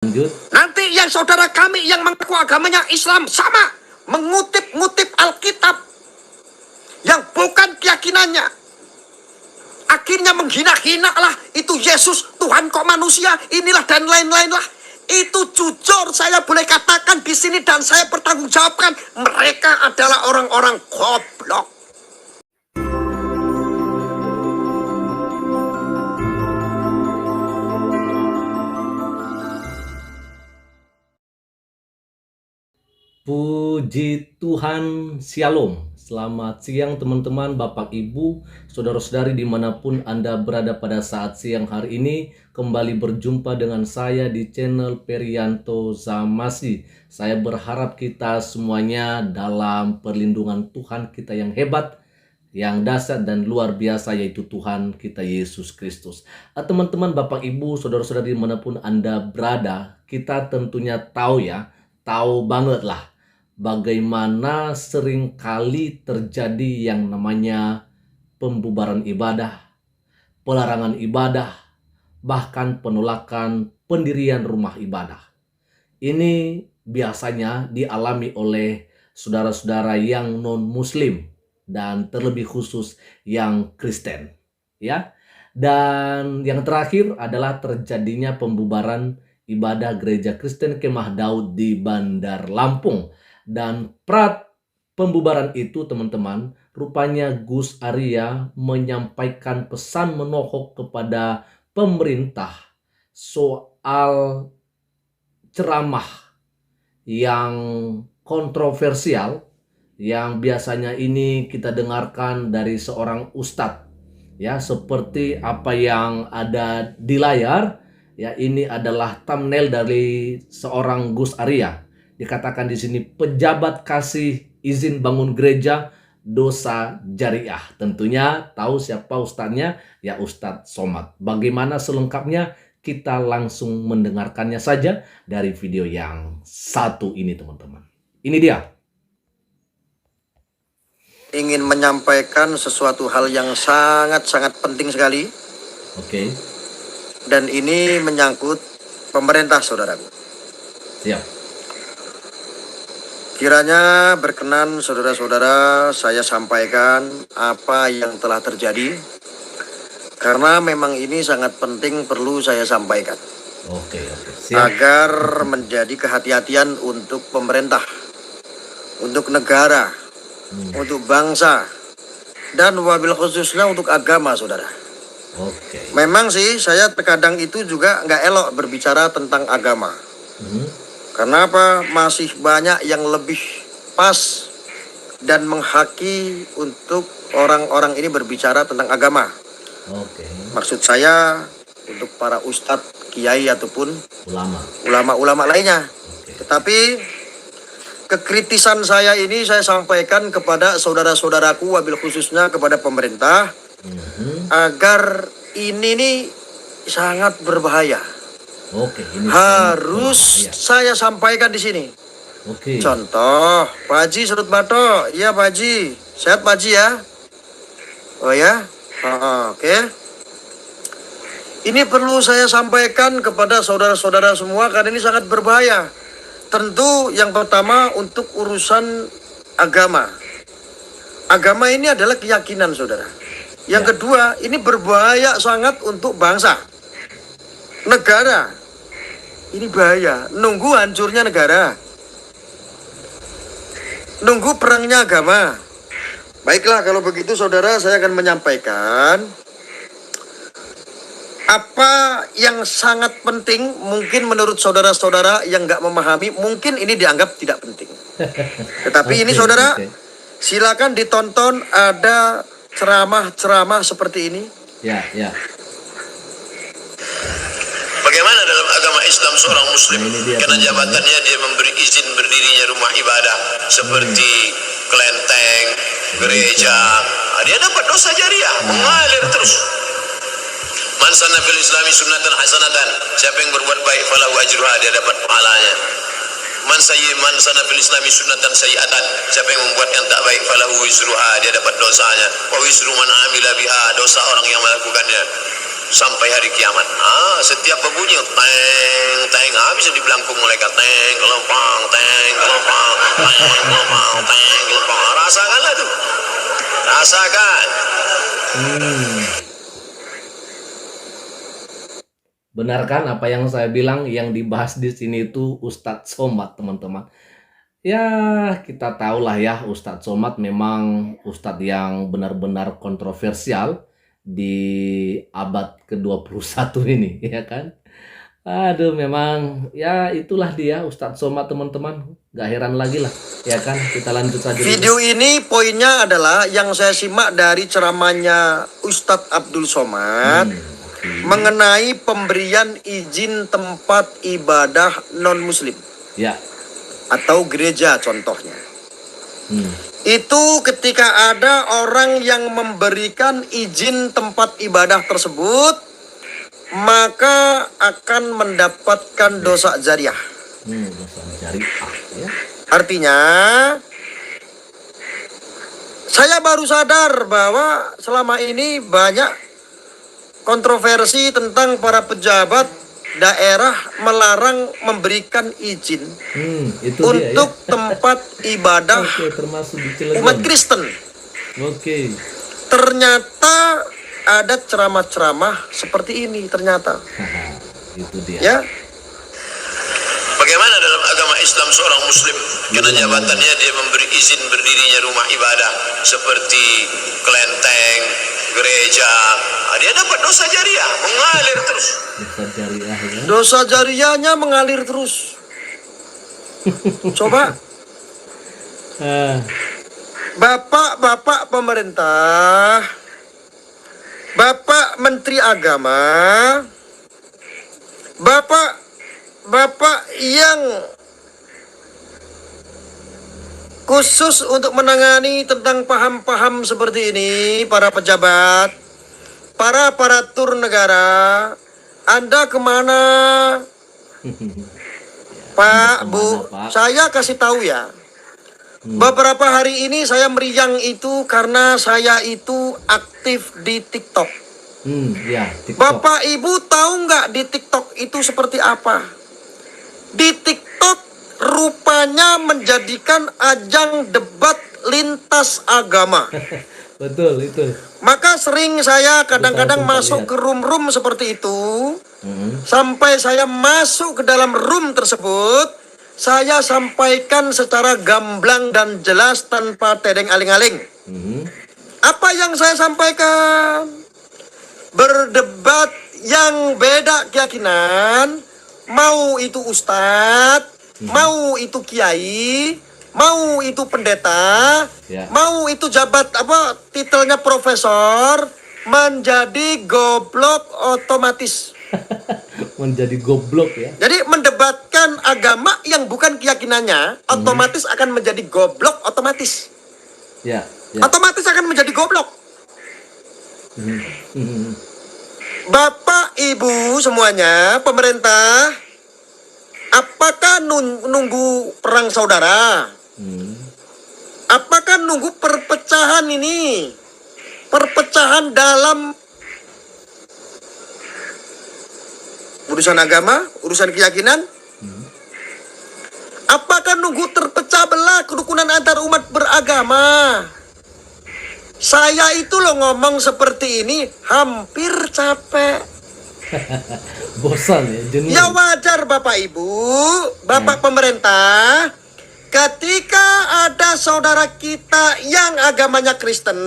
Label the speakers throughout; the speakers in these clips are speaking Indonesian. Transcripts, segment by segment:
Speaker 1: Lanjut.
Speaker 2: Nanti yang saudara kami yang mengaku agamanya Islam sama mengutip-ngutip Alkitab yang bukan keyakinannya, akhirnya menghina-hina lah itu Yesus Tuhan kok manusia inilah dan lain-lain lah. Itu jujur saya boleh katakan di sini dan saya bertanggungjawabkan, mereka adalah orang-orang goblok.
Speaker 1: Puji Tuhan, Shalom. Selamat siang teman-teman, Bapak Ibu, Saudara-saudari dimanapun Anda berada pada saat siang hari ini. Kembali berjumpa dengan saya di channel Perianto Zamasi. Saya berharap kita semuanya dalam perlindungan Tuhan kita yang hebat, yang dahsyat dan luar biasa, yaitu Tuhan kita Yesus Kristus. Teman-teman, Bapak Ibu, Saudara-saudari dimanapun Anda berada, kita tentunya tahu banget lah bagaimana seringkali terjadi yang namanya pembubaran ibadah, pelarangan ibadah, bahkan penolakan pendirian rumah ibadah. Ini biasanya dialami oleh saudara-saudara yang non-muslim dan terlebih khusus yang Kristen, ya. Dan yang terakhir adalah terjadinya pembubaran ibadah Gereja Kristen Kemah Daud di Bandar Lampung. Dan prat pembubaran itu, teman-teman, rupanya Gus Arya menyampaikan pesan menohok kepada pemerintah soal ceramah yang kontroversial yang biasanya ini kita dengarkan dari seorang ustadz, ya, seperti apa yang ada di layar. Ya, ini adalah thumbnail dari seorang Gus Arya. Dikatakan di sini, pejabat kasih izin bangun gereja dosa jariah. Tentunya tahu siapa ustadznya, ya Ustadz Somad. Bagaimana selengkapnya? Kita langsung mendengarkannya saja dari video yang satu ini, teman-teman. Ini dia.
Speaker 2: Ingin menyampaikan sesuatu hal yang sangat-sangat penting sekali.
Speaker 1: Oke.
Speaker 2: Dan ini menyangkut pemerintah, saudaraku.
Speaker 1: Siap.
Speaker 2: Kiranya berkenan saudara-saudara saya sampaikan apa yang telah terjadi, karena memang ini sangat penting, perlu saya sampaikan.
Speaker 1: Oke. Siap.
Speaker 2: Agar menjadi kehati-hatian untuk pemerintah, untuk negara, untuk bangsa, dan wabil khususnya untuk agama, saudara.
Speaker 1: Oke.
Speaker 2: Memang sih saya terkadang itu juga nggak elok berbicara tentang agama. Karena apa? Masih banyak yang lebih pas dan menghaki untuk orang-orang ini berbicara tentang agama.
Speaker 1: Oke.
Speaker 2: Maksud saya untuk para ustadz, kiai ataupun ulama-ulama lainnya.
Speaker 1: Oke.
Speaker 2: Tetapi kekritisan saya ini saya sampaikan kepada saudara-saudaraku, wabil khususnya kepada pemerintah, agar ini nih sangat berbahaya.
Speaker 1: Oke, ini
Speaker 2: harus saya sampaikan di sini.
Speaker 1: Oke.
Speaker 2: Contoh, Pak Haji Surut Bato, iya Pak Haji, sehat Pak Haji ya? Oh ya, oke. Ini perlu saya sampaikan kepada saudara-saudara semua karena ini sangat berbahaya. Tentu yang pertama untuk urusan agama. Agama ini adalah keyakinan, saudara. Yang kedua, ini berbahaya sangat untuk bangsa, negara. Ini bahaya, nunggu hancurnya negara, nunggu perangnya agama. Baiklah, kalau begitu saudara, saya akan menyampaikan apa yang sangat penting. Mungkin menurut saudara-saudara yang nggak memahami, mungkin ini dianggap tidak penting. Tetapi ini saudara, silakan ditonton, ada ceramah-ceramah seperti ini.
Speaker 1: Ya.
Speaker 3: Bagaimana dalam agama Islam seorang muslim karena jabatannya dia memberi izin berdirinya rumah ibadah seperti kelenteng, gereja, dia dapat dosa jariah, mengalir terus. Man sanna fil islami sunnatan hasanatan, siapa yang berbuat baik falahu ajruha, dia dapat pahalanya. Man sanna fil islami sunnatan sayiatan, siapa yang membuat yang tak baik falahu wisruha, dia dapat dosanya. Wa wisru man amila biha, dosa orang yang melakukannya. sampai hari kiamat. Setiap berbunyi teng teng, bisa dibelangkung malaikat teng gelompang teng gelompang teng gelompang teng gelompang. Rasakanlah tuh, rasakan.
Speaker 1: Benar kan apa yang saya bilang, yang dibahas di sini itu Ustadz Somad, teman-teman. Ya, kita tahulah ya, Ustadz Somad memang Ustadz yang benar-benar kontroversial di abad ke-21 ini, ya kan? Aduh, memang ya itulah dia Ustadz Somad, teman-teman. Gak heran lagi lah, ya kan? Kita lanjut saja dulu.
Speaker 2: Video ini poinnya adalah yang saya simak dari ceramahnya Ustadz Abdul Somad mengenai pemberian izin tempat ibadah non-muslim.
Speaker 1: Ya.
Speaker 2: Atau gereja contohnya. Itu ketika ada orang yang memberikan izin tempat ibadah tersebut, maka akan mendapatkan dosa jariah.
Speaker 1: Dosa jariah, ya.
Speaker 2: Artinya, saya baru sadar bahwa selama ini banyak kontroversi tentang para pejabat daerah melarang memberikan izin
Speaker 1: itu
Speaker 2: untuk
Speaker 1: dia, ya?
Speaker 2: tempat ibadah
Speaker 1: termasuk di Cilegon.
Speaker 2: umat Kristen. Ternyata ada ceramah-ceramah seperti ini ternyata.
Speaker 1: Itu dia.
Speaker 2: Ya.
Speaker 3: Bagaimana dalam agama Islam seorang muslim karena jabatannya dia memberi izin berdirinya rumah ibadah seperti kelenteng, gereja, dia dapat dosa jariah mengalir terus.
Speaker 1: Dosa jariah, ya.
Speaker 2: Dosa jariahnya mengalir terus. Coba Bapak-bapak pemerintah, Bapak Menteri Agama, Bapak yang khusus untuk menangani tentang paham-paham seperti ini, para pejabat, para aparatur negara, Anda kemana? Pak, Bu, saya kasih tahu ya. Beberapa hari ini saya meriang itu karena saya itu aktif di TikTok.
Speaker 1: Ya, TikTok.
Speaker 2: Bapak Ibu tahu nggak di TikTok itu seperti apa? Di TikTok rupanya menjadikan ajang debat lintas agama.
Speaker 1: Betul itu.
Speaker 2: Maka sering saya kadang-kadang masuk ke room-room seperti itu. Sampai saya masuk ke dalam room tersebut, saya sampaikan secara gamblang dan jelas tanpa tedeng aling-aling. Apa yang saya sampaikan? Berdebat yang beda keyakinan, mau itu ustadz, mau itu kiai, mau itu pendeta, mau itu jabat titelnya profesor, menjadi goblok otomatis.
Speaker 1: Menjadi goblok, ya.
Speaker 2: Jadi mendebatkan agama yang bukan keyakinannya otomatis akan menjadi goblok otomatis.
Speaker 1: Ya.
Speaker 2: Otomatis akan menjadi goblok. Bapak, Ibu semuanya, pemerintah, apakah nunggu perang saudara? Apakah nunggu perpecahan ini? Perpecahan dalam urusan agama, urusan keyakinan? Apakah nunggu terpecah belah kerukunan antar umat beragama? Saya itu loh ngomong seperti ini hampir capek.
Speaker 1: Bosan ya, jenuh.
Speaker 2: Ya wajar Bapak Ibu, Bapak pemerintah, ketika ada saudara kita yang agamanya Kristen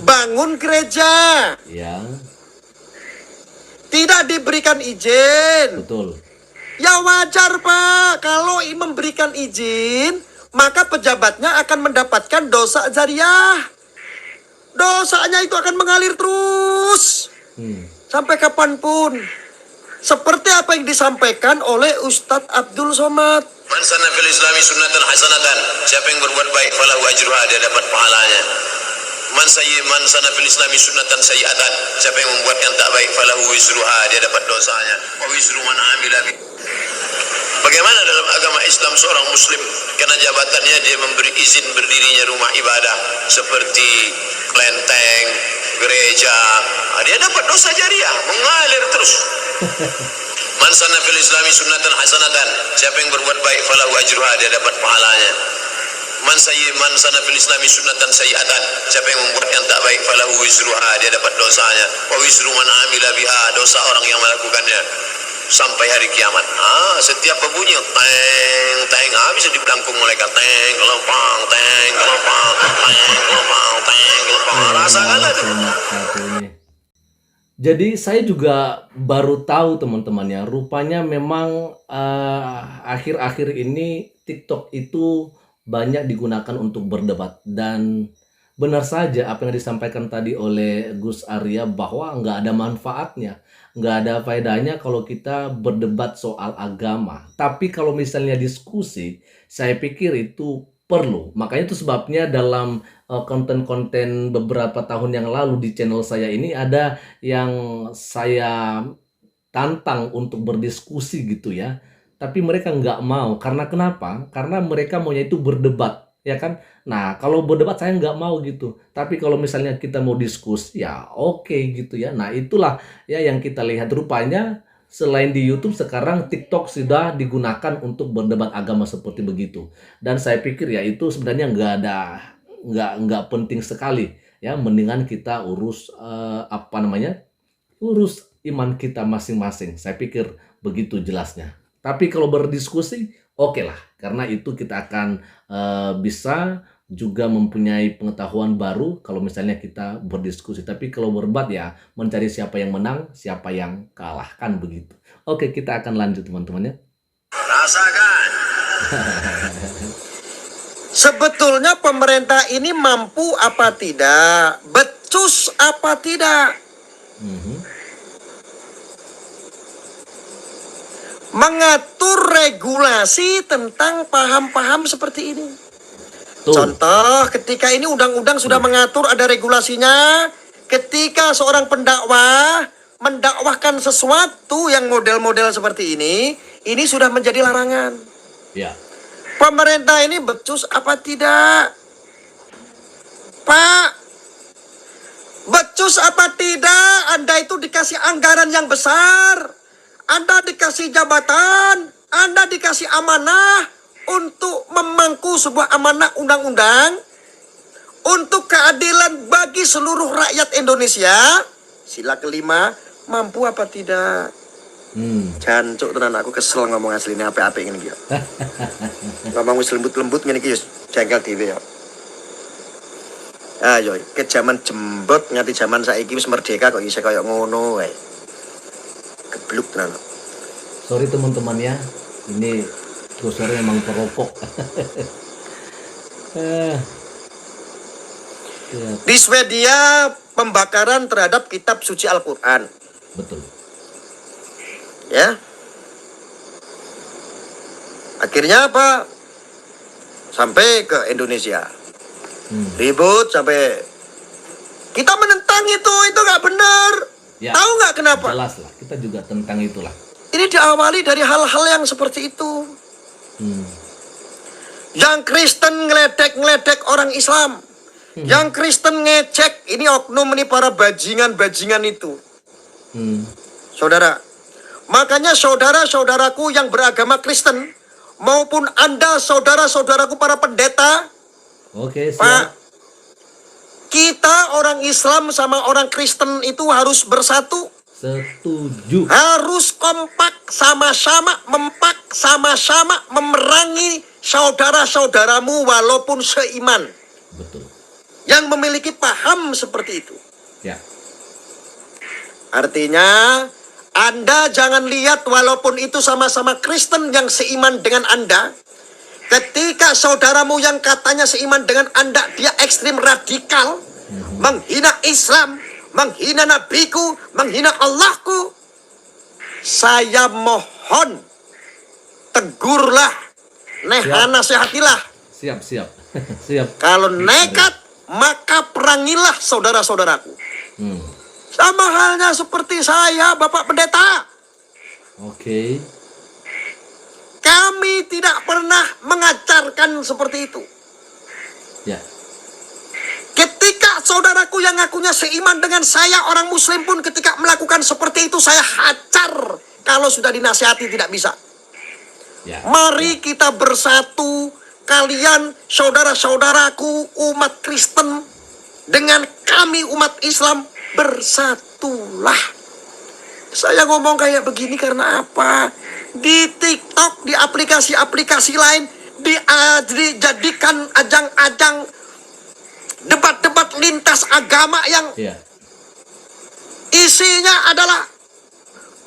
Speaker 2: bangun gereja, tidak diberikan izin.
Speaker 1: Betul.
Speaker 2: Ya wajar Pak, kalau memberikan izin, maka pejabatnya akan mendapatkan dosa jariah. Dosanya itu akan mengalir terus sampai kapanpun. Seperti apa yang disampaikan oleh Ustadz Abdul Somad.
Speaker 3: Man sanna fil islami sunnatan hasanatan, siapa yang berbuat baik falahu ajruha, dia dapat pahalanya. Man sanna fil islami sunnatan sayyi'atan, siapa yang membuat yang tak baik falahu wizruha, dia dapat dosanya. Wa wizru man amila bi. Bagaimana dalam agama Islam seorang muslim karena jabatannya dia memberi izin berdirinya rumah ibadah seperti kelenteng, gereja, dia dapat dosa jariah, mengalir terus. Man sanna fil islami sunnatan hasanatan, siapa yang berbuat baik falahu ajruha, dia dapat pahalanya. Man sanna fil islami sunnatan sayyi'atan, siapa yang membuat yang tak baik falahu wizruha, dia dapat dosanya. Wa wizru man amila biha, dosa orang yang melakukannya sampai hari kiamat. Setiap berbunyi teng teng, bisa dibelangkung malaikat, teng kelempang, teng kelempang, teng kelempang, teng kelempang. Rasakanlah tuh.
Speaker 1: Jadi saya juga baru tahu teman-teman ya, rupanya memang akhir-akhir ini TikTok itu banyak digunakan untuk berdebat. Dan benar saja apa yang disampaikan tadi oleh Gus Arya bahwa nggak ada manfaatnya, nggak ada faedahnya kalau kita berdebat soal agama. Tapi kalau misalnya diskusi, saya pikir itu perlu. Makanya itu sebabnya dalam konten-konten beberapa tahun yang lalu di channel saya ini ada yang saya tantang untuk berdiskusi gitu ya. Tapi mereka nggak mau. Karena kenapa? Karena mereka maunya itu berdebat, ya kan? Nah, kalau berdebat saya nggak mau gitu. Tapi kalau misalnya kita mau diskusi, ya oke gitu ya. Nah, itulah ya yang kita lihat rupanya. Selain di YouTube, sekarang TikTok sudah digunakan untuk berdebat agama seperti begitu. Dan saya pikir ya itu sebenarnya nggak penting sekali ya. Mendingan kita urus urus iman kita masing-masing. Saya pikir begitu jelasnya. Tapi kalau berdiskusi, oke lah. Karena itu kita akan bisa juga mempunyai pengetahuan baru kalau misalnya kita berdiskusi. Tapi kalau berdebat ya mencari siapa yang menang, siapa yang kalah, kan begitu. Oke, kita akan lanjut teman-teman ya.
Speaker 3: Rasakan.
Speaker 2: Sebetulnya pemerintah ini mampu apa tidak? Becus apa tidak? Mengatur regulasi tentang paham-paham seperti ini. Contoh, ketika ini undang-undang sudah mengatur, ada regulasinya. Ketika seorang pendakwah mendakwahkan sesuatu yang model-model seperti ini sudah menjadi larangan.
Speaker 1: Ya.
Speaker 2: Pemerintah ini becus apa tidak? Pak, becus apa tidak? Anda itu dikasih anggaran yang besar, Anda dikasih jabatan, Anda dikasih amanah untuk memangku sebuah amanah undang-undang untuk keadilan bagi seluruh rakyat Indonesia. Sila kelima, mampu apa tidak? Jancuk tenan, aku kesel ngomong aslinya apa-apa ini gitu. Ngomong wis lembut-lembut ngene iki jengkel dhewe ya. Ayo, ke zaman jembut nganti zaman saiki wis merdeka kok isih kaya ngono wae. Gebluk tenan.
Speaker 1: Sorry teman-teman ya. Ini dosernya memang perokok.
Speaker 2: Di Swedia pembakaran terhadap kitab suci Al-Quran.
Speaker 1: Betul.
Speaker 2: Ya. Akhirnya apa? Sampai ke Indonesia. Ribut sampai kita menentang itu nggak benar.
Speaker 1: Ya,
Speaker 2: tahu nggak kenapa?
Speaker 1: Jelas lah, kita juga tentang itulah.
Speaker 2: Ini diawali dari hal-hal yang seperti itu. Yang Kristen ngeledek orang Islam. Yang Kristen ngecek, ini oknum ini para bajingan-bajingan itu. Saudara, makanya saudara-saudaraku yang beragama Kristen, maupun Anda saudara-saudaraku para pendeta,
Speaker 1: oke, siap.
Speaker 2: Pak, kita orang Islam sama orang Kristen itu harus bersatu.
Speaker 1: Setuju.
Speaker 2: Harus kompak sama-sama, mempak sama-sama memerangi saudara-saudaramu walaupun seiman.
Speaker 1: Betul.
Speaker 2: Yang memiliki paham seperti itu.
Speaker 1: Ya.
Speaker 2: Artinya, Anda jangan lihat walaupun itu sama-sama Kristen yang seiman dengan Anda. Ketika saudaramu yang katanya seiman dengan Anda, dia ekstrim radikal, menghina Islam, menghina Nabiku, menghina Allahku, saya mohon tegurlah, nasihatilah.
Speaker 1: Siap. Siap.
Speaker 2: Kalau nekat, maka perangilah saudara-saudaraku. Sama halnya seperti saya, Bapak Pendeta.
Speaker 1: Oke.
Speaker 2: Kami tidak pernah mengajarkan seperti itu.
Speaker 1: Ya.
Speaker 2: Ketika Saudaraku yang ngakunya seiman dengan saya, orang muslim pun ketika melakukan seperti itu saya hajar. Kalau sudah dinasihati tidak bisa. Mari kita bersatu, kalian saudara-saudaraku umat Kristen dengan kami umat Islam, bersatulah. Saya ngomong kayak begini karena apa? Di TikTok, di aplikasi-aplikasi lain dijadikan ajang-ajang debat-debat lintas agama yang isinya adalah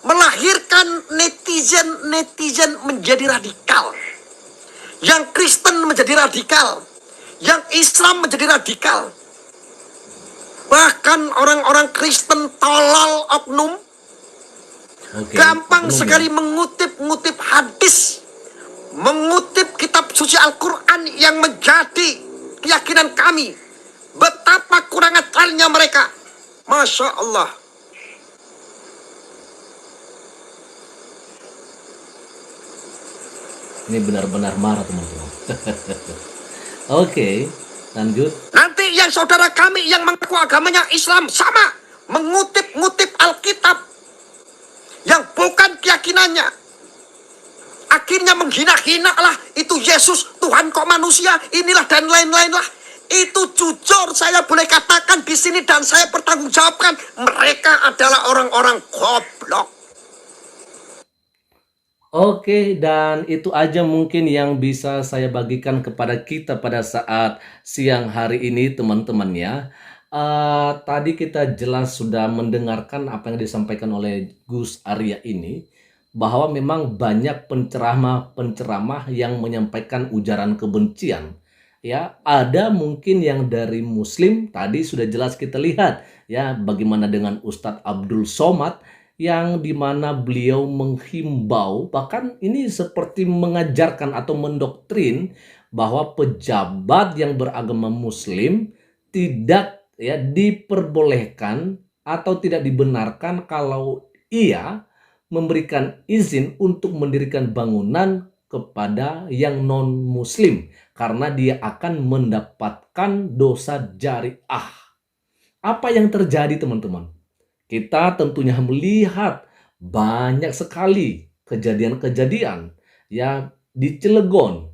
Speaker 2: melahirkan netizen menjadi radikal. Yang Kristen menjadi radikal. Yang Islam menjadi radikal. Bahkan orang-orang Kristen tolol oknum. Gampang sekali mengutip hadis. Mengutip kitab suci Al-Quran yang menjadi keyakinan kami. Betapa kurang ajarnya mereka. Masya Allah.
Speaker 1: Ini benar-benar marah teman-teman. Oke, lanjut.
Speaker 2: Nanti yang saudara kami yang mengaku agamanya Islam sama mengutip-ngutip Alkitab yang bukan keyakinannya. Akhirnya menghina-hina lah, itu Yesus, Tuhan kok manusia, inilah dan lain-lain lah. Itu jujur saya boleh katakan di sini dan saya pertanggungjawabkan, mereka adalah orang-orang goblok.
Speaker 1: Oke, dan itu aja mungkin yang bisa saya bagikan kepada kita pada saat siang hari ini teman-teman ya. Tadi kita jelas sudah mendengarkan apa yang disampaikan oleh Gus Arya ini, bahwa memang banyak penceramah-penceramah yang menyampaikan ujaran kebencian. Ya, ada mungkin yang dari Muslim, tadi sudah jelas kita lihat ya bagaimana dengan Ustadz Abdul Somad, yang dimana beliau menghimbau, bahkan ini seperti mengajarkan atau mendoktrin bahwa pejabat yang beragama Muslim tidak ya diperbolehkan atau tidak dibenarkan kalau ia memberikan izin untuk mendirikan bangunan kepada yang non-Muslim karena dia akan mendapatkan dosa jariah. Apa yang terjadi teman-teman? Kita tentunya melihat banyak sekali kejadian-kejadian ya di Cilegon.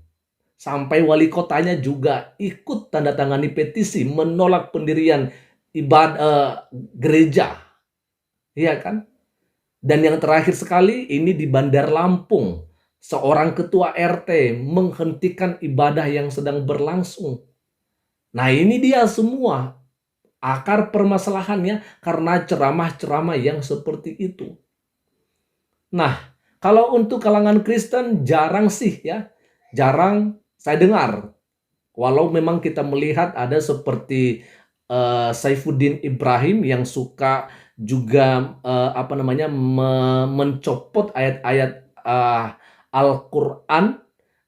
Speaker 1: Sampai wali kotanya juga ikut tanda tangani petisi menolak pendirian ibadah gereja. Iya kan? Dan yang terakhir sekali ini di Bandar Lampung. Seorang ketua RT menghentikan ibadah yang sedang berlangsung. Nah ini dia semua akar permasalahannya karena ceramah-ceramah yang seperti itu. Nah, kalau untuk kalangan Kristen jarang sih ya. Jarang saya dengar. Walau memang kita melihat ada seperti Saifuddin Ibrahim yang suka juga mencopot ayat-ayat Al-Quran.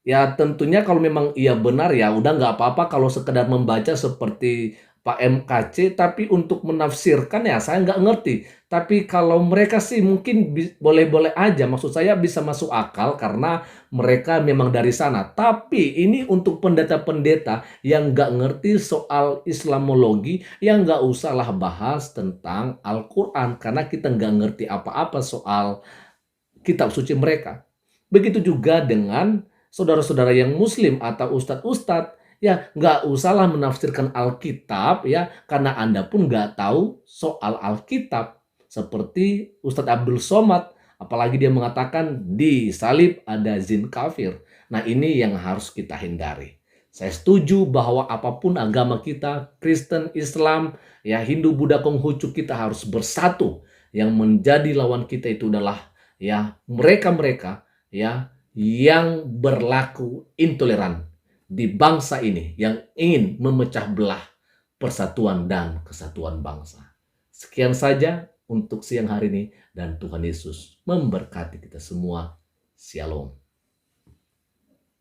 Speaker 1: Ya tentunya kalau memang ia benar ya udah nggak apa-apa kalau sekedar membaca seperti Pak MKC, tapi untuk menafsirkan ya saya nggak ngerti. Tapi kalau mereka sih mungkin boleh-boleh aja, maksud saya bisa masuk akal karena mereka memang dari sana. Tapi ini untuk pendeta-pendeta yang nggak ngerti soal Islamologi, yang nggak usahlah bahas tentang Al-Quran karena kita nggak ngerti apa-apa soal kitab suci mereka. Begitu juga dengan saudara-saudara yang Muslim atau ustadz-ustadz. Ya nggak usahlah menafsirkan Alkitab ya karena Anda pun nggak tahu soal Alkitab. Seperti Ustadz Abdul Somad, apalagi dia mengatakan di salib ada zin kafir. Nah ini yang harus kita hindari. Saya setuju bahwa apapun agama kita, Kristen, Islam, ya Hindu, Buddha, Konghucu, kita harus bersatu. Yang menjadi lawan kita itu adalah ya mereka-mereka ya yang berlaku intoleran di bangsa ini yang ingin memecah belah persatuan dan kesatuan bangsa. Sekian saja untuk siang hari ini dan Tuhan Yesus memberkati kita semua. Shalom.